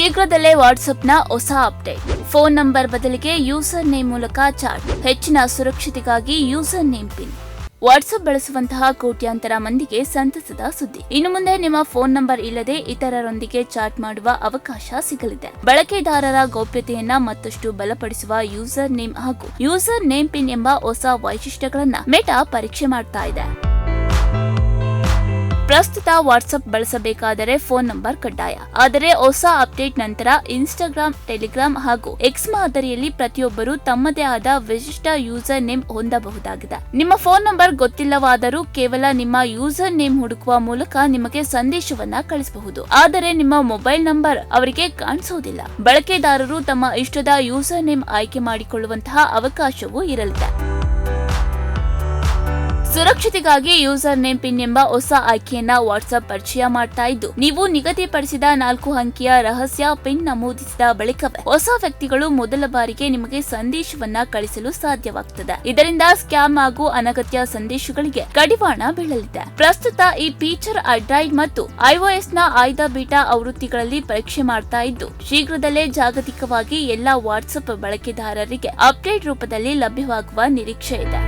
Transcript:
ಶೀಘ್ರದಲ್ಲೇ ವಾಟ್ಸ್ಆಪ್ನ ಹೊಸ update. Phone number ಬದಲಿಗೆ ಯೂಸರ್ ನೇಮ್ ಮೂಲಕ ಚಾಟ್. ಹೆಚ್ಚಿನ ಸುರಕ್ಷತೆಗಾಗಿ ಯೂಸರ್ ನೇಮ್ ಪಿನ್. ವಾಟ್ಸ್ಆಪ್ ಬಳಸುವಂತಹ ಕೋಟ್ಯಾಂತರ ಮಂದಿಗೆ ಸಂತಸದ ಸುದ್ದಿ. ಇನ್ನು ಮುಂದೆ ನಿಮ್ಮ ಫೋನ್ ನಂಬರ್ ಇಲ್ಲದೆ ಇತರರೊಂದಿಗೆ ಚಾಟ್ ಮಾಡುವ ಅವಕಾಶ ಸಿಗಲಿದೆ. ಬಳಕೆದಾರರ ಗೌಪ್ಯತೆಯನ್ನ ಮತ್ತಷ್ಟು ಬಲಪಡಿಸುವ ಯೂಸರ್ ನೇಮ್ ಹಾಗೂ ಯೂಸರ್ ನೇಮ್ ಪಿನ್ ಎಂಬ ಹೊಸ ವೈಶಿಷ್ಟ್ಯಗಳನ್ನ ಮೆಟಾ ಪರೀಕ್ಷೆ ಮಾಡ್ತಾ ಇದೆ. ಪ್ರಸ್ತುತ ವಾಟ್ಸ್ಆಪ್ ಬಳಸಬೇಕಾದರೆ ಫೋನ್ ನಂಬರ್ ಕಡ್ಡಾಯ. ಆದರೆ ಹೊಸ ಅಪ್ಡೇಟ್ ನಂತರ ಇನ್ಸ್ಟಾಗ್ರಾಮ್, ಟೆಲಿಗ್ರಾಮ್ ಹಾಗೂ ಎಕ್ಸ್ ಮಾದರಿಯಲ್ಲಿ ಪ್ರತಿಯೊಬ್ಬರು ತಮ್ಮದೇ ಆದ ವಿಶಿಷ್ಟ ಯೂಸರ್ ನೇಮ್ ಹೊಂದಬಹುದಾಗಿದೆ. ನಿಮ್ಮ ಫೋನ್ ನಂಬರ್ ಗೊತ್ತಿಲ್ಲವಾದರೂ ಕೇವಲ ನಿಮ್ಮ ಯೂಸರ್ ನೇಮ್ ಹುಡುಕುವ ಮೂಲಕ ನಿಮಗೆ ಸಂದೇಶವನ್ನ ಕಳಿಸಬಹುದು. ಆದರೆ ನಿಮ್ಮ ಮೊಬೈಲ್ ನಂಬರ್ ಅವರಿಗೆ ಕಾಣಿಸುವುದಿಲ್ಲ. ಬಳಕೆದಾರರು ತಮ್ಮ ಇಷ್ಟದ ಯೂಸರ್ ನೇಮ್ ಆಯ್ಕೆ ಮಾಡಿಕೊಳ್ಳುವಂತಹ ಅವಕಾಶವೂ ಇರಲಿದೆ. ಸುರಕ್ಷತೆಗಾಗಿ ಯೂಸರ್ ನೇಮ್ ಪಿನ್ ಎಂಬ ಹೊಸ ಆಯ್ಕೆಯನ್ನ ವಾಟ್ಸ್ಆಪ್ ಪರಿಚಯ ಮಾಡ್ತಾ ಇದ್ದು, ನೀವು ನಿಗದಿಪಡಿಸಿದ 4 ಅಂಕಿಯ ರಹಸ್ಯ ಪಿನ್ ನಮೂದಿಸಿದ ಬಳಿಕವೇ ಹೊಸ ವ್ಯಕ್ತಿಗಳು ಮೊದಲ ಬಾರಿಗೆ ನಿಮಗೆ ಸಂದೇಶವನ್ನ ಕಳಿಸಲು ಸಾಧ್ಯವಾಗುತ್ತದೆ. ಇದರಿಂದ ಸ್ಕ್ಯಾಮ್ ಹಾಗೂ ಅನಗತ್ಯ ಸಂದೇಶಗಳಿಗೆ ಕಡಿವಾಣ ಬೀಳಲಿದೆ. ಪ್ರಸ್ತುತ ಈ ಫೀಚರ್ ಆಂಡ್ರಾಯ್ಡ್ ಮತ್ತು iOS ನ ಆಯ್ದ ಬೀಟಾ ಆವೃತ್ತಿಗಳಲ್ಲಿ ಪರೀಕ್ಷೆ ಮಾಡ್ತಾ ಇದ್ದು, ಶೀಘ್ರದಲ್ಲೇ ಜಾಗತಿಕವಾಗಿ ಎಲ್ಲಾ ವಾಟ್ಸ್ಆಪ್ ಬಳಕೆದಾರರಿಗೆ ಅಪ್ಡೇಟ್ ರೂಪದಲ್ಲಿ ಲಭ್ಯವಾಗುವ ನಿರೀಕ್ಷೆ ಇದೆ.